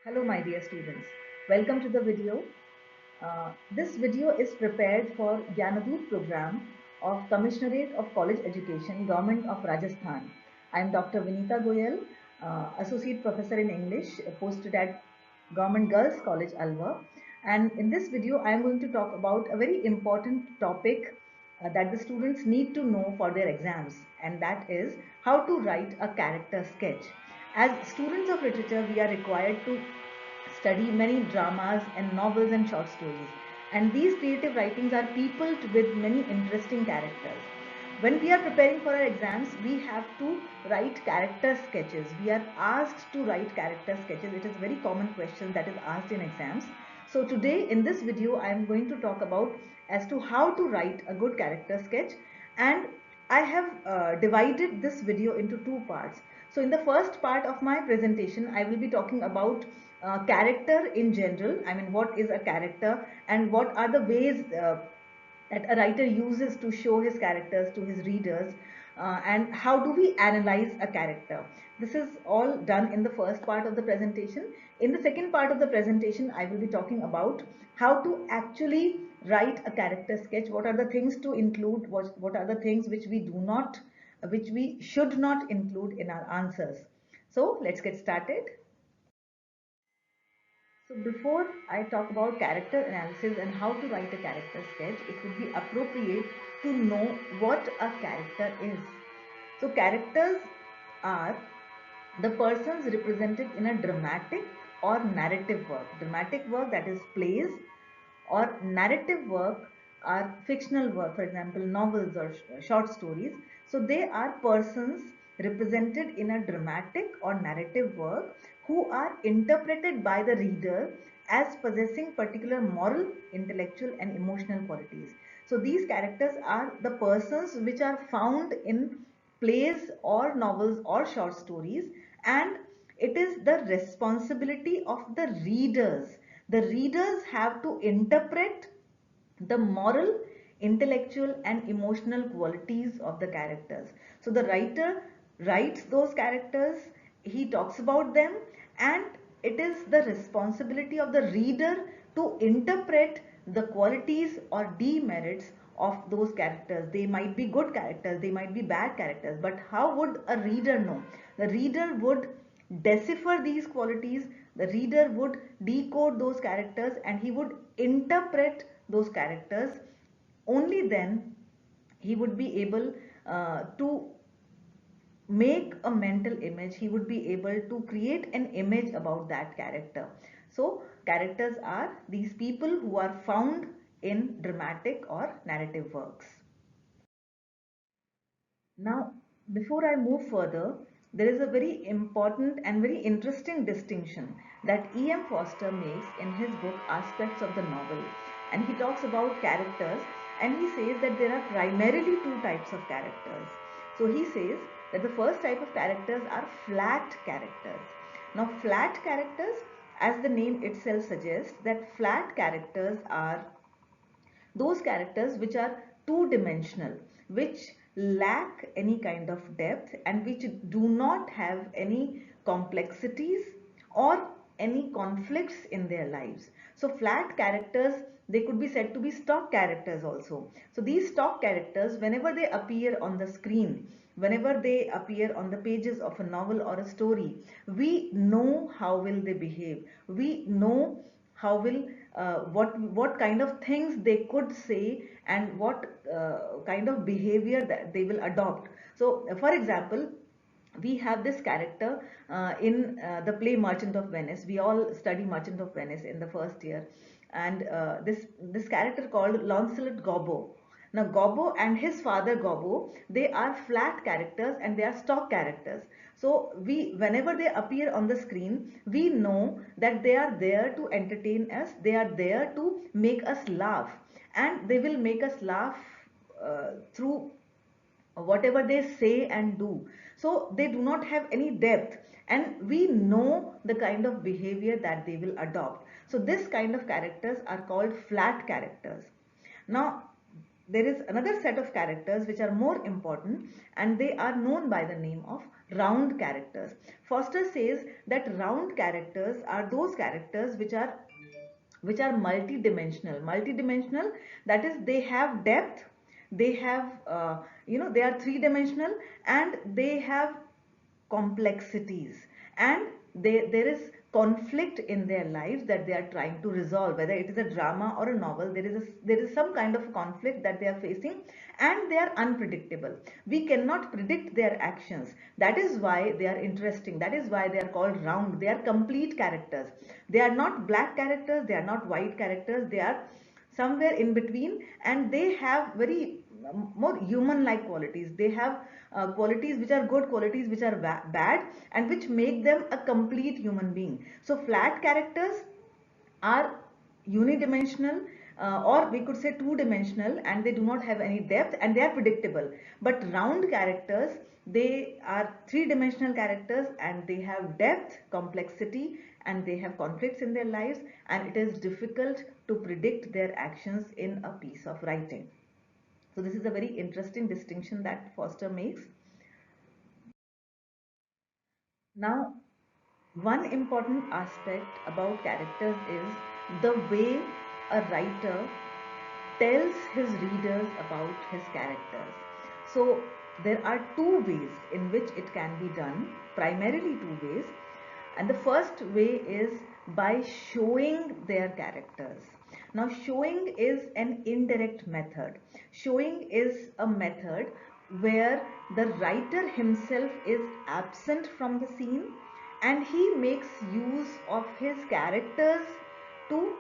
Hello my dear students, welcome to the video. This video is prepared for Gyanadoot program of Commissionerate of College Education, Government of Rajasthan. I am Dr. Vinita Goyal, Associate Professor in English, posted at Government Girls College, Alwar. And in this video, I am going to talk about a very important topic that the students need to know for their exams, and that is how to write a character sketch. As students of literature, we are required to study many dramas and novels and short stories. And these creative writings are peopled with many interesting characters. When we are preparing for our exams, we have to write character sketches. We are asked to write character sketches. It is a very common question that is asked in exams. So today in this video, I am going to talk about as to how to write a good character sketch, and I have divided this video into two parts. So in the first part of my presentation, I will be talking about character in general. I mean, what is a character and what are the ways that a writer uses to show his characters to his readers, and how do we analyze a character. This is all done in the first part of the presentation. In the second part of the presentation, I will be talking about how to actually write a character sketch. What are the things to include? What are the things which we should not include in our answers? So let's get started. So before I talk about character analysis and how to write a character sketch, it would be appropriate to know what a character is. So characters are the persons represented in a dramatic or narrative work. Dramatic work, that is plays, or narrative work are fictional work, for example novels or short stories. So they are persons represented in a dramatic or narrative work who are interpreted by the reader as possessing particular moral, intellectual and emotional qualities. So these characters are the persons which are found in plays or novels or short stories, and it is the responsibility of the readers. The readers have to interpret the moral, intellectual and emotional qualities of the characters. So the writer writes those characters, he talks about them, and it is the responsibility of the reader to interpret the qualities or demerits of those characters. They might be good characters, they might be bad characters, but how would a reader know? The reader would decipher these qualities, the reader would decode those characters and he would interpret those characters. Only then he would be able to make a mental image, he would be able to create an image about that character. So characters are these people who are found in dramatic or narrative works. Now, before I move further, there is a very important and very interesting distinction that E.M. Forster makes in his book Aspects of the Novel. And he talks about characters and he says that there are primarily two types of characters. So he says that the first type of characters are flat characters. Now, flat characters, as the name itself suggests, that flat characters are those characters which are two-dimensional, which lack any kind of depth and which do not have any complexities or any conflicts in their lives. So flat characters, they could be said to be stock characters also. So these stock characters, whenever they appear on the screen, whenever they appear on the pages of a novel or a story, we know how will they behave, we know how will what kind of things they could say and what kind of behavior that they will adopt. So for example, we have this character in the play Merchant of Venice. We all study Merchant of Venice in the first year, and this character called Launcelot Gobbo. Now Gobbo and his father Gobbo, they are flat characters and they are stock characters. So whenever they appear on the screen, we know that they are there to entertain us, they are there to make us laugh, and they will make us laugh through whatever they say and do. So they do not have any depth and we know the kind of behavior that they will adopt. So this kind of characters are called flat characters. Now there is another set of characters which are more important, and they are known by the name of round characters. Foster says that round characters are those characters which are multi-dimensional. Multi-dimensional, that is, they have depth, they have they are three-dimensional, and they have complexities, and there is conflict in their lives that they are trying to resolve. Whether it is a drama or a novel, there is some kind of conflict that they are facing, and they are unpredictable. We cannot predict their actions. That is why they are interesting. That is why they are called round. They are complete characters. They are not black characters, they are not white characters, they are somewhere in between, and they have very more human like qualities. They have qualities which are good, qualities which are bad, and which make them a complete human being. So flat characters are unidimensional, or we could say two-dimensional, and they do not have any depth, and they are predictable. But round characters, they are three-dimensional characters, and they have depth, complexity, and they have conflicts in their lives, and it is difficult to predict their actions in a piece of writing. So this is a very interesting distinction that Foster makes. Now, one important aspect about characters is the way a writer tells his readers about his characters. So there are two ways in which it can be done, primarily two ways. And the first way is by showing their characters. Now, showing is an indirect method. Showing is a method where the writer himself is absent from the scene, and he makes use of his characters to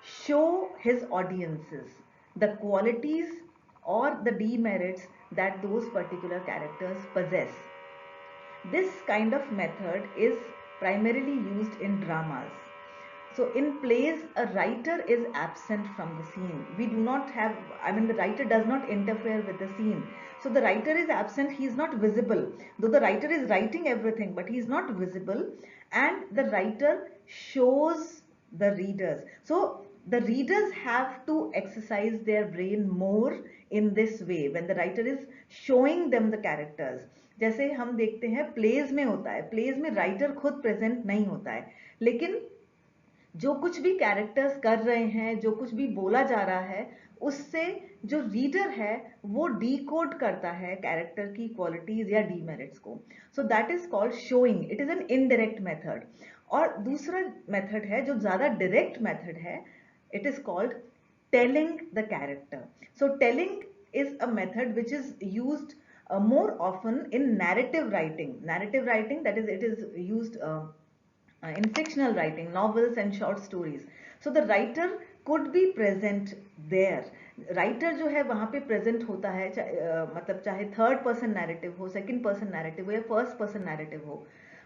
show his audiences the qualities or the demerits that those particular characters possess. This kind of method is primarily used in dramas. So in plays, a writer is absent from the scene. We do not have, the writer does not interfere with the scene. So the writer is absent, he is not visible. Though the writer is writing everything, but he is not visible, and the writer shows the readers. So the readers have to exercise their brain more in this way when the writer is showing them the characters. जैसे हम देखते हैं pledge में होता है, pledge में writer खुद present नहीं होता है, लेकिन जो कुछ भी कैरेक्टर्स कर रहे हैं, जो कुछ भी बोला जा रहा है, उससे जो रीडर है वो डीकोड करता है कैरेक्टर की क्वालिटीज या डीमेरिट्स को. So that is called showing. It is an indirect method. और दूसरा मेथड है जो ज्यादा डायरेक्ट मेथड है, it is called telling the character. So telling is a method which is used more often in narrative writing. Narrative writing, that is, it is used in fictional writing, novels and short stories. So the writer could be present there. Writer जो है वहां पे present होता है, मतलब चाहे third person narrative हो, second person narrative हो, या फर्स्ट पर्सन नैरेटिव हो,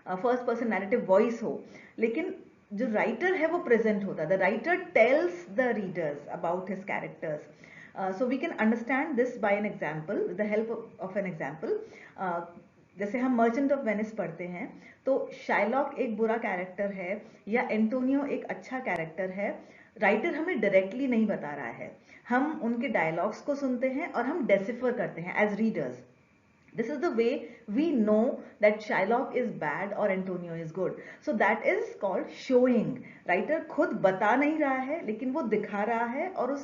फर्स्ट पर्सन नैरेटिव वॉइस हो, लेकिन जो राइटर है वो प्रेजेंट होता है. The writer tells the readers about his characters. So we can understand this by an example, with the help of an example. जैसे हम मर्चेंट ऑफ वेनिस पढ़ते हैं, तो शाइलॉक एक बुरा कैरेक्टर है या एंटोनियो एक अच्छा कैरेक्टर है, राइटर हमें डायरेक्टली नहीं बता रहा है. हम उनके डायलॉग्स को सुनते हैं और हम डेसिफर करते हैं as readers. This is the way we know that Shylock is bad or Antonio is good. So that is called showing. Writer खुद बता नहीं रहा है, लेकिन वो दिखा रहा है, और उस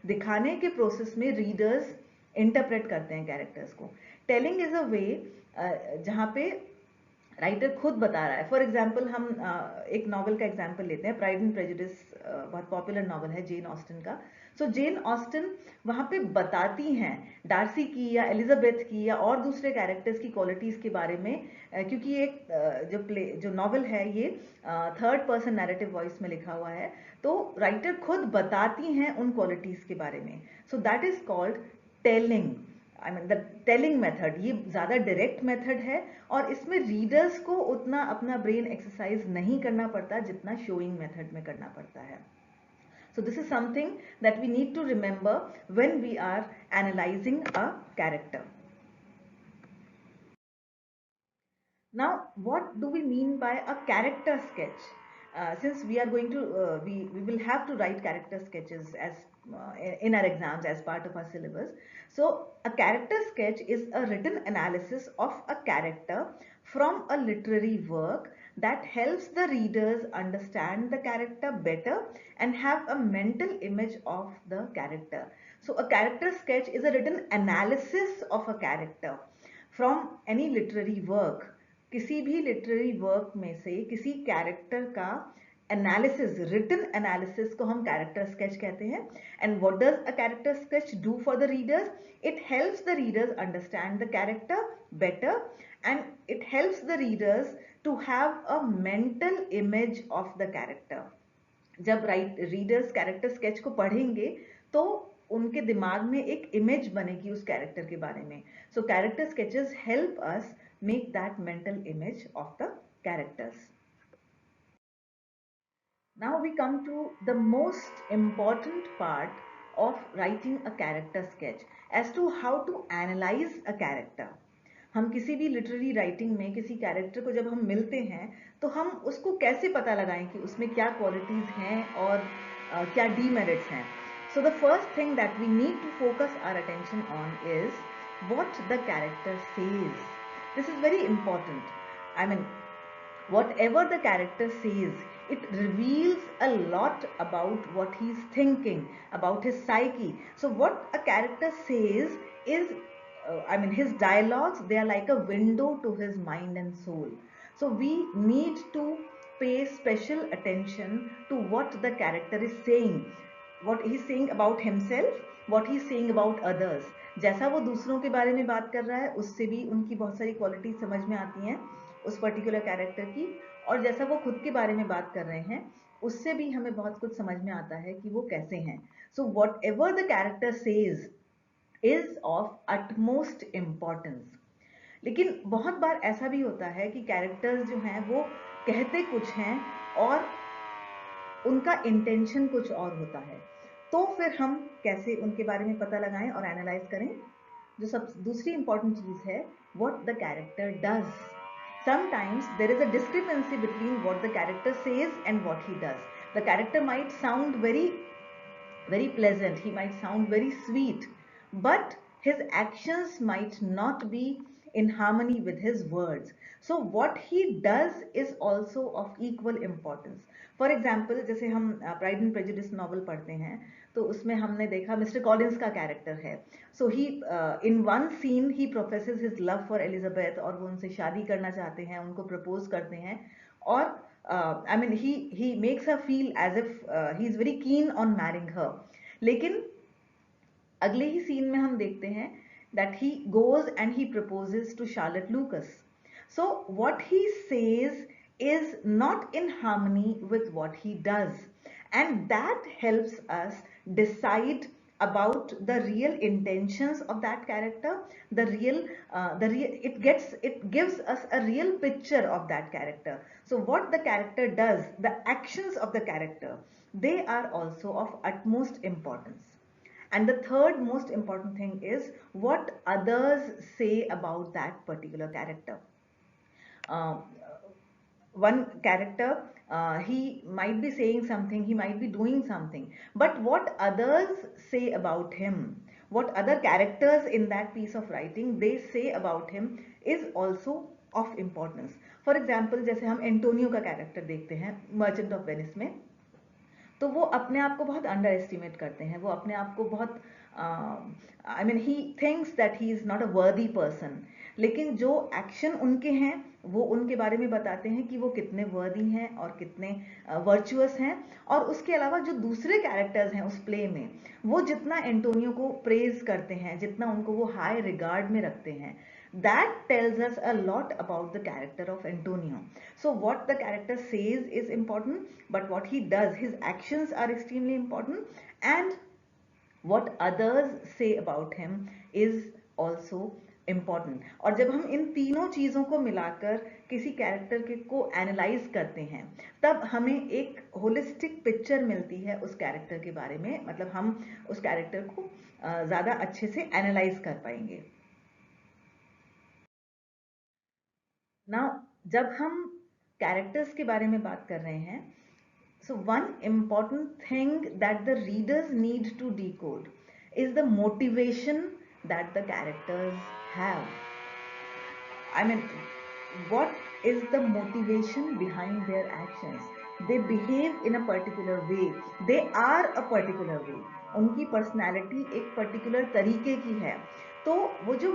दिखाने के प्रोसेस में रीडर्स इंटरप्रेट करते हैं कैरेक्टर्स को. टेलिंग इज अ वे जहाँ पे राइटर खुद बता रहा है. फॉर एग्जाम्पल हम एक नॉवल का एग्जाम्पल लेते हैं, प्राइड एंड प्रेजुडिस, बहुत पॉपुलर नॉवल है जेन ऑस्टन का. सो जेन ऑस्टन वहां पे बताती हैं डार्सी की या एलिजाबेथ की या और दूसरे कैरेक्टर्स की क्वालिटीज के बारे में, क्योंकि एक जो नॉवल है ये थर्ड पर्सन नैरेटिव वॉइस में लिखा हुआ है, तो राइटर खुद बताती हैं उन क्वालिटीज के बारे में. So that is called telling. The telling method. ये ज्यादा डायरेक्ट मेथड है, और इसमें रीडर्स को उतना अपना ब्रेन एक्सरसाइज नहीं करना पड़ता जितना शोइंग मेथड में करना पड़ता है. So this is something that we need to remember when we are analyzing a character. Now, what do we mean by a character sketch? since we are going to we will have to write character sketches as in our exams as part of our syllabus. So a character sketch is a written analysis of a character from a literary work that helps the readers understand the character better and have a mental image of the character. So a character sketch is a written analysis of a character from any literary work. किसी भी literary work में से किसी character का analysis, written analysis को हम character sketch कहते हैं. And what does a character sketch do for the readers? It helps the readers understand the character better and it helps the readers to have a mental image of the character. जब readers character sketch को पढ़ेंगे तो उनके दिमाग में एक image बनेगी उस कैरेक्टर के बारे में. So character sketches help us make that mental image of the characters. Now we come to the most important part of writing a character sketch as to how to analyze a character. हम किसी भी literary writing में किसी character को जब हम मिलते हैं तो हम उसको कैसे पता लगाएं कि उसमें क्या क्वालिटीज हैं और क्या डीमेरिट्स हैं. So the first thing that we need to focus our attention on is what the character says. This is very important. I mean, whatever the character says, it reveals a lot about what he's thinking, about his psyche. So what a character says is, his dialogues, they are like a window to his mind and soul. So we need to pay special attention to what the character is saying, what he's saying about himself, what he's saying about others. जैसा वो दूसरों के बारे में बात कर रहा है उससे भी उनकी बहुत सारी क्वालिटी समझ में आती हैं उस पर्टिकुलर कैरेक्टर की, और जैसा वो खुद के बारे में बात कर रहे हैं उससे भी हमें बहुत कुछ समझ में आता है कि वो कैसे हैं. So what ever the character says is of utmost importance. लेकिन बहुत बार ऐसा भी होता है कि कैरेक्टर्स जो हैं वो कहते कुछ हैं और उनका इंटेंशन कुछ और होता है. तो फिर हम कैसे उनके बारे में पता लगाएं और एनालाइज करें? जो सब दूसरी इंपॉर्टेंट चीज है, what the character does. Sometimes there is a discrepancy between what the character says and what he does. The character might sound very pleasant, he might sound very sweet, but his actions might not be in harmony with his words. So what he does is also of equal importance. For example, जैसे हम pride and prejudice novel पढ़ते हैं तो उसमें हमने देखा mister Collins का character है. So he in one scene he professes his love for Elizabeth और वो उनसे शादी करना चाहते हैं, उनको प्रपोज करते हैं और he makes her feel as if he is very keen on marrying her. लेकिन अगले ही सीन में हम देखते हैं that he goes and he proposes to Charlotte Lucas. So what he says is not in harmony with what he does, and that helps us decide about the real intentions of that character. It gives us a real picture of that character. So what the character does, the actions of the character, they are also of utmost importance. And the third most important thing is what others say about that particular character. One character, he might be saying something, he might be doing something, but what others say about him, what other characters in that piece of writing they say about him is also of importance. For example, जैसे हम Antonio का character देखते हैं Merchant of Venice में, तो वो अपने आप को बहुत अंडर एस्टिमेट करते हैं, वो अपने आप को बहुत he thinks that he is not a वर्दी पर्सन. लेकिन जो एक्शन उनके हैं वो उनके बारे में बताते हैं कि वो कितने वर्दी हैं और कितने वर्चुअस हैं. और उसके अलावा जो दूसरे कैरेक्टर्स हैं उस प्ले में, वो जितना एंटोनियो को प्रेज करते हैं, जितना उनको वो हाई रिगार्ड में रखते हैं, that tells us a lot about the character of Antonio. So what the character says is important, but what he does, his actions are extremely important, and what others say about him is also important. और जब हम इन तीनों चीजों को मिलाकर किसी character के को एनालाइज करते हैं तब हमें एक होलिस्टिक पिक्चर मिलती है उस कैरेक्टर के बारे में. मतलब हम उस कैरेक्टर को ज्यादा अच्छे से एनालाइज कर पाएंगे. नाउ जब हम कैरेक्टर्स के बारे में बात कर रहे हैं, so one important thing that the readers need to decode is the motivation that the characters have. I mean, what is the motivation behind their actions? They behave in a particular way. They are a particular way. उनकी personality एक particular तरीके की है. तो वो जो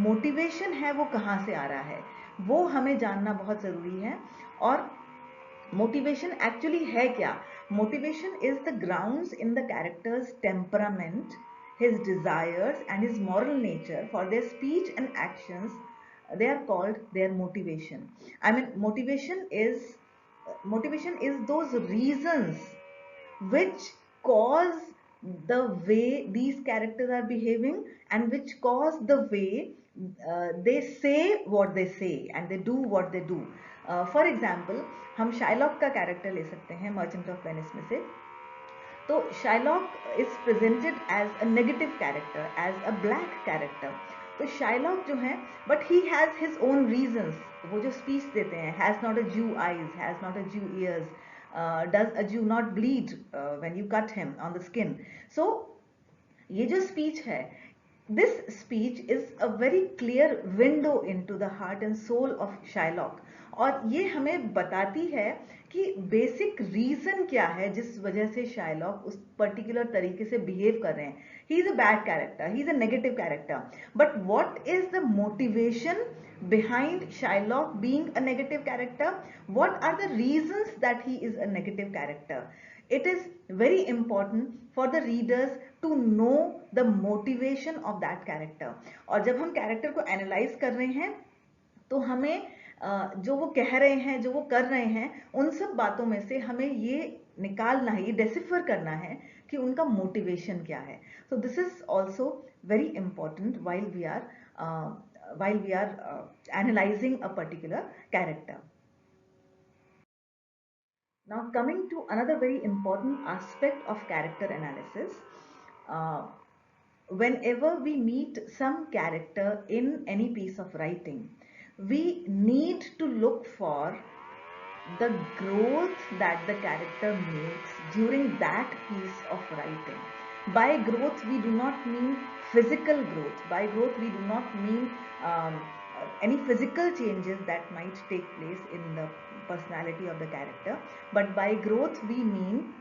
motivation है वो कहाँ से आ रहा है वो हमें जानना बहुत ज़रूरी है. और मोटिवेशन एक्चुअली है क्या? Motivation is the grounds in the characters temperament, his desires and his moral nature for their speech and actions. They are called their motivation. I mean, motivation is those reasons which cause the way these characters are behaving and which cause the way they say what they say and they do what they do. For example, हम Shylock का character ले सकते हैं Merchant of Venice में से. तो Shylock is presented as a negative character, as a black character. तो Shylock जो है, but he has his own reasons. वो जो स्पीच देते हैं, हैज नॉट अ जू आईज, हैज नॉट अ जू years, does a Jew not bleed when you cut him on the skin. So ये जो स्पीच है, this speech is a very clear window into the heart and soul of Shylock. और ये हमें बताती है कि बेसिक रीजन क्या है जिस वजह से शाइलॉक उस पर्टिकुलर तरीके से बिहेव कर रहे हैं. He is a bad character, he is a negative character, but what is the motivation behind Shylock being a negative character? What are the reasons that he is a negative character? It is very important for the readers to know the motivation of that character. और जब हम character को analyse कर रहे हैं तो हमें जो वो कह रहे हैं, जो वो कर रहे हैं, उन सब बातों में से हमें ये निकालना है, ये डेसिफर करना है कि उनका मोटिवेशन क्या है. So this is also very important while we are analyzing a particular character. Now, coming to another very important aspect of character analysis, whenever we meet some character in any piece of writing, we need to look for the growth that the character makes during that piece of writing. By growth, we do not mean physical growth. By growth, we do not mean any physical changes that might take place in the personality of the character. But by growth, we mean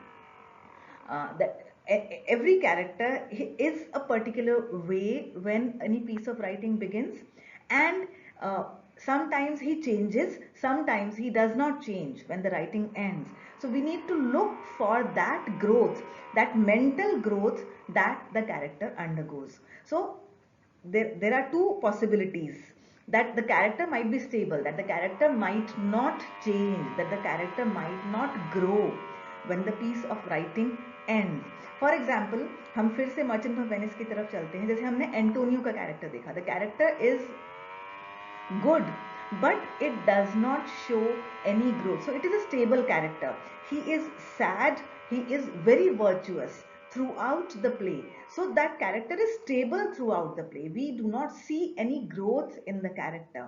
that every character is a particular way when any piece of writing begins, and sometimes he changes, sometimes he does not change when the writing ends. So we need to look for that growth, that mental growth that the character undergoes. So there are two possibilities: that the character might be stable, that the character might not change, that the character might not grow when the piece of writing ends. For example, हम फिर से merchant of Venice की तरफ चलते हैं. जैसे हमने Antonio का कैरेक्टर देखा. The character is good, but it does not show any growth. So it is a stable character. He is sad, he is very virtuous throughout the play. So that character is stable throughout the play. We do not see any growth in the character.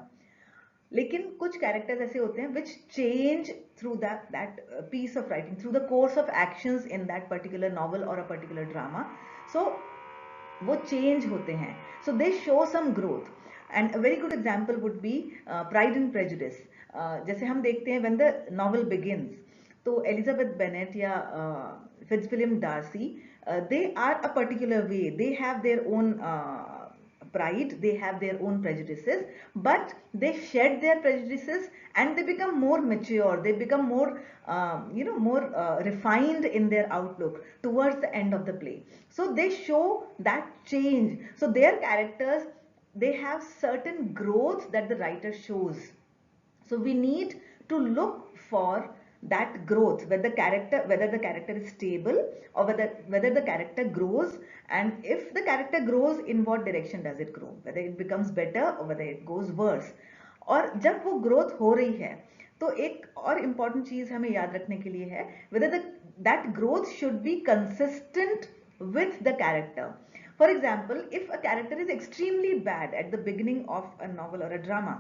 लेकिन कुछ characters ऐसे होते हैं which change through that piece of writing, through the course of actions in that particular novel or a particular drama. So वो change होते हैं. So they show some growth. And a very good example would be Pride and Prejudice. जैसे हम देखते हैं when the novel begins, तो Elizabeth Bennet या फिट्जविलियम Darcy, they are a particular way. They have their own pride, they have their own prejudices, but they shed their prejudices and they become more mature, they become more refined in their outlook towards the end of the play. So they show that change. So their characters, they have certain growth that the writer shows. So we need to look for that growth, whether the character is stable or whether the character grows, and if the character grows, in what direction does it grow, whether it becomes better or whether it goes worse. और जब वो growth हो रही है तो एक और important चीज हमें याद रखने के लिए है, whether that growth should be consistent with the character. For example, if a character is extremely bad at the beginning of a novel or a drama,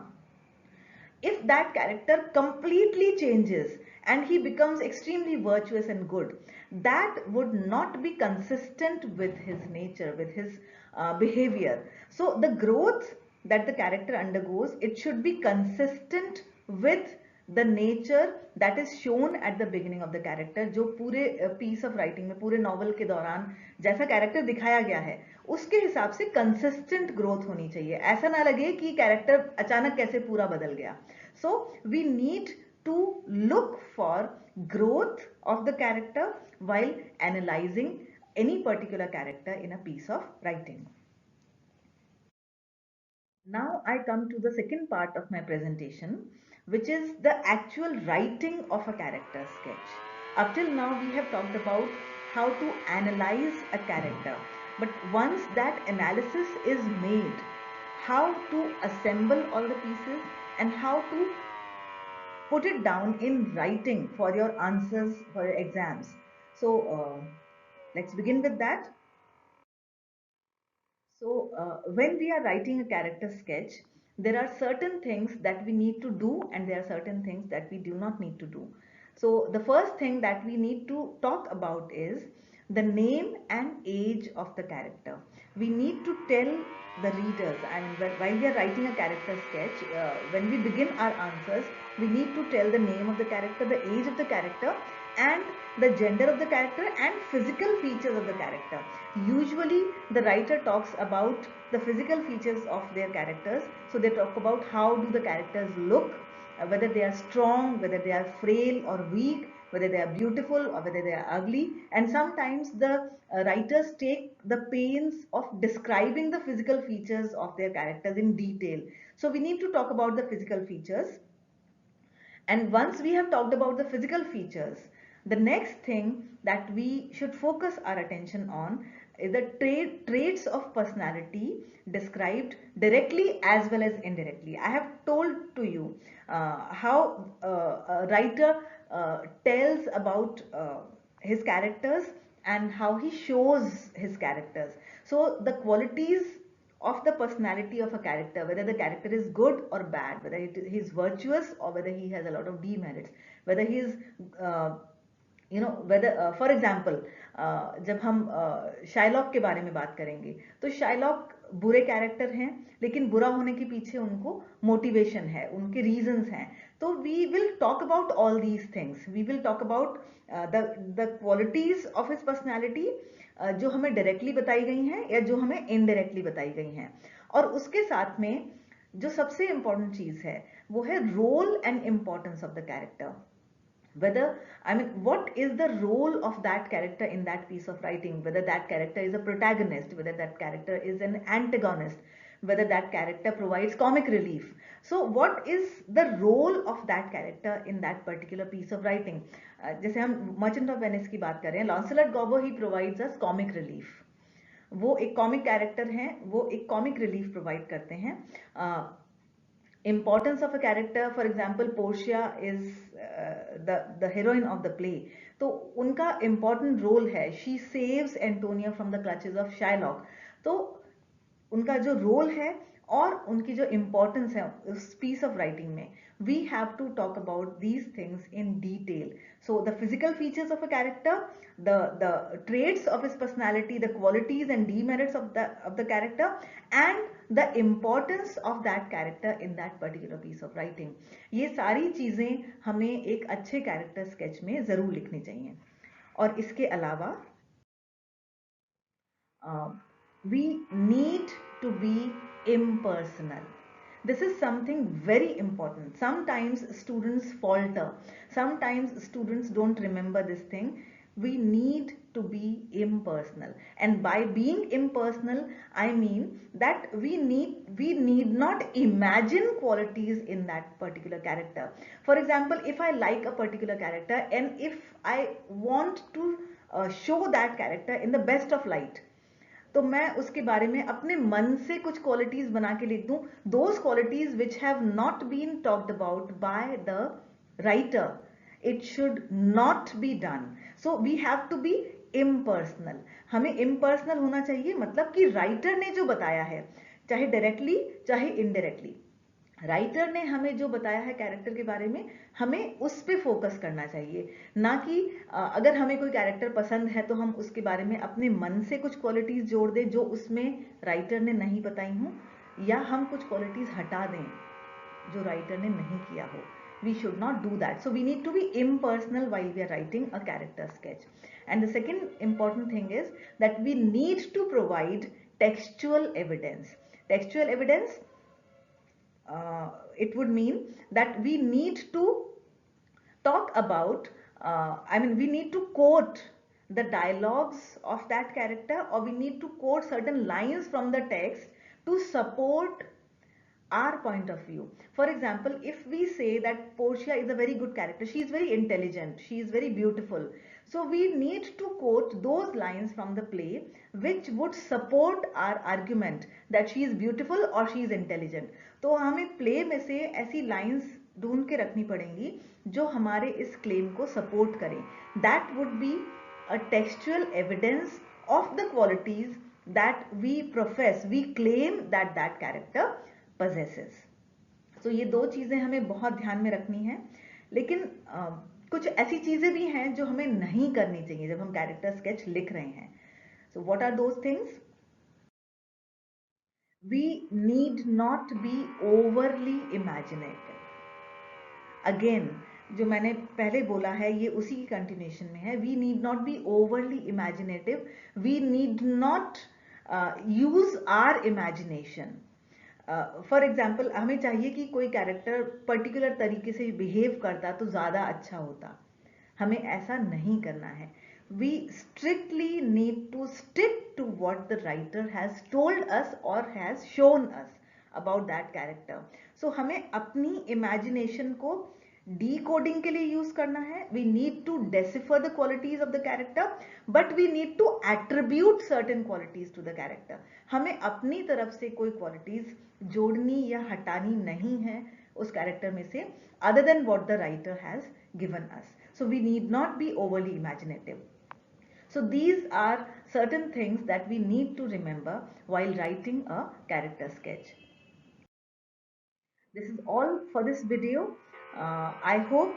if that character completely changes and he becomes extremely virtuous and good, that would not be consistent with his nature, with his behavior. So the growth that the character undergoes, it should be consistent with the nature that is shown at the beginning of the character. जो पूरे piece of writing में, पूरे novel के दौरान जैसा character दिखाया गया है, उसके हिसाब से consistent growth होनी चाहिए. ऐसा ना लगे कि character अचानक कैसे पूरा बदल गया. So we need to look for growth of the character while analyzing any particular character in a piece of writing. Now I come to the second part of my presentation, which is the actual writing of a character sketch. Up till now we have talked about how to analyze a character, but once that analysis is made, how to assemble all the pieces and how to put it down in writing for your answers for your exams. So let's begin with that. So, when we are writing a character sketch, there are certain things that we need to do and there are certain things that we do not need to do. So, the first thing that we need to talk about is the name and age of the character. We need to tell the readers, and while we are writing a character sketch, when we begin our answers, we need to tell the name of the character, the age of the character, and the gender of the character and physical features of the character. Usually the writer talks about the physical features of their characters. So they talk about how do the characters look, whether they are strong, whether they are frail or weak, whether they are beautiful or whether they are ugly. And sometimes the writers take the pains of describing the physical features of their characters in detail. So we need to talk about the physical features. And once we have talked about the physical features, the next thing that we should focus our attention on is the traits of personality described directly as well as indirectly. I have told to you how a writer tells about his characters and how he shows his characters. So the qualities of the personality of a character, whether the character is good or bad, whether he is virtuous or whether he has a lot of demerits, whether he is whether for example जब हम Shylock के बारे में बात करेंगे तो Shylock बुरे character हैं लेकिन बुरा होने के पीछे उनको मोटिवेशन है, उनके रीजंस हैं. तो we will talk about all these things. We will talk about the qualities of his personality जो हमें डायरेक्टली बताई गई हैं या जो हमें इनडायरेक्टली बताई गई हैं. और उसके साथ में जो सबसे इंपॉर्टेंट चीज है वो है role and importance of the character. Whether, I mean, what is the role of that character in that piece of writing, whether that character is a protagonist, whether that character is an antagonist, whether that character provides comic relief. So what is the role of that character in that particular piece of writing? जैसे हम merchant of Venice की बात करें, लॉन्सलेट गॉबो ही provides us comic relief. वो एक comic character हैं, वो एक कॉमिक रिलीफ प्रोवाइड करते हैं. Importance of a character, for example, Portia is the heroine of the play. तो उनका important role है, she saves Antonia from the clutches of Shylock. तो उनका जो role है और उनकी जो importance है उस piece of writing में, we have to talk about these things in detail. So the physical features of a character, the traits of his personality, the qualities and demerits of the character, and the importance of that character in that particular piece of writing. ये सारी चीजें हमें एक अच्छे character sketch में जरूर लिखनी चाहिए. और इसके अलावा we need to be impersonal. This is something very important. Sometimes students falter, sometimes students don't remember this thing. We need to be impersonal, and by being impersonal I mean that we need not imagine qualities in that particular character. For example, if I like a particular character and if I want to show that character in the best of light, तो मैं उसके बारे में अपने मन से कुछ qualities बना के लिख दूं, those qualities which have not been talked about by the writer, it should not be done. So we have to be impersonal. हमें इम्पर्सनल होना चाहिए, मतलब कि राइटर ने जो बताया है, चाहे डायरेक्टली चाहे इनडायरेक्टली, राइटर ने हमें जो बताया है कैरेक्टर के बारे में, हमें उस पे फोकस करना चाहिए, ना कि अगर हमें कोई कैरेक्टर पसंद है तो हम उसके बारे में अपने मन से कुछ क्वालिटीज जोड़ दें जो उसमें राइटर ने नहीं बताई हों, या हम कुछ क्वालिटीज हटा दें जो राइटर ने नहीं किया हो. We should not do that. So we need to be impersonal while we are writing a character sketch. And the second important thing is that we need to provide textual evidence. Textual evidence, it would mean that we need to talk about, we need to quote the dialogues of that character, or we need to quote certain lines from the text to support our point of view. For example, if we say that Portia is a very good character, she is very intelligent, she is very beautiful, so we need to quote those lines from the play which would support our argument that she is beautiful or she is intelligent. तो हमें play में से ऐसी lines ढूंढ के रखनी पड़ेंगी जो हमारे इस क्लेम को सपोर्ट करें. That would be a textual evidence of the qualities that we profess, we claim that that character possesses. तो ये दो चीजें हमें बहुत ध्यान में रखनी है. लेकिन कुछ ऐसी चीजें भी हैं जो हमें नहीं करनी चाहिए जब हम कैरेक्टर स्केच लिख रहे हैं. So what are those things? We need not be overly imaginative. Again, जो मैंने पहले बोला है ये उसी की कंटिन्यूएशन में है. We need not be overly imaginative. We need not use our imagination. For example, हमें चाहिए कि कोई कैरेक्टर पर्टिकुलर तरीके से बिहेव करता तो ज़्यादा अच्छा होता. हमें ऐसा नहीं करना है. We strictly need to stick to what the writer has told us or has shown us about that character. So हमें अपनी imagination को decoding के लिए यूज करना है. We need to decipher the qualities of the character, but we need to attribute certain qualities to the character. हमें अपनी तरफ से कोई qualities जोड़नी या हटानी नहीं है उस कैरेक्टर में से, other than what the writer has given us. So we need not be overly imaginative. So these are certain things that we need to remember while writing a character sketch. This is all for this video. I hope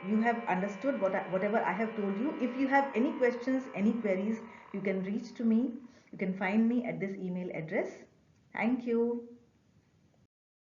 you have understood whatever I have told you. If you have any questions, any queries, you can reach to me. You can find me at this email address. Thank you.